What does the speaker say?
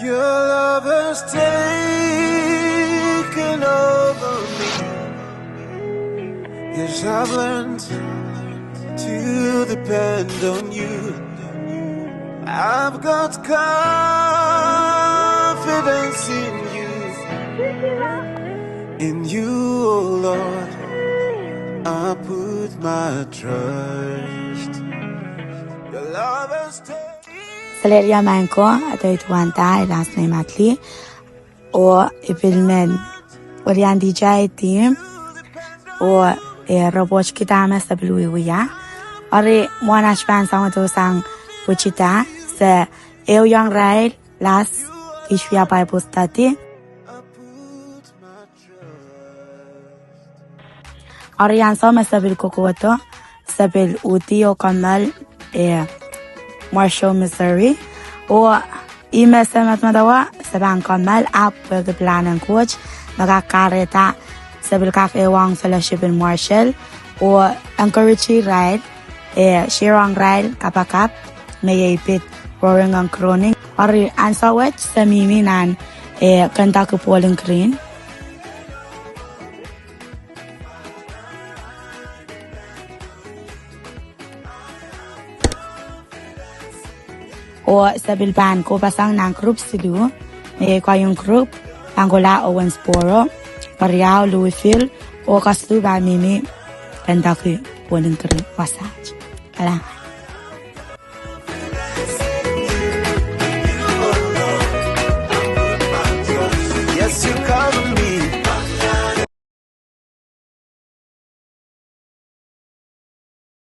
Your love has taken over me. Yes, I've learned to depend on you. I've got confidence in you. In you, oh Lord, I put my trust. Your love has taken. Saleria Manco, Atuanta, last name Atli, or Ipilmen, Oriandi Jai team, or a Roboch Kitama Sabluia, or a Monash Samato sang Wichita, the El Young Ride, last Ishvia Bible study. Orian Soma Sabil Cocoto, Sabil Utio Kamal, Marshall, Missouri, or email Madawa, Saban Kamal, up with the plan and coach, Magakareta, Sabil Cafe Wang Fellowship in Marshall, or encourage ride, Shirong ride, Kapakap, may a pit, roaring and croning, or answer which Samimi and Kentucky Polling Green. O Sabil Ban ko pasang ng group silu, may yung group, Angola Owensboro, Pariao, Louisville, o Kastu ba Mimi, Kentucky, Polling Green, Wasatch. Alam.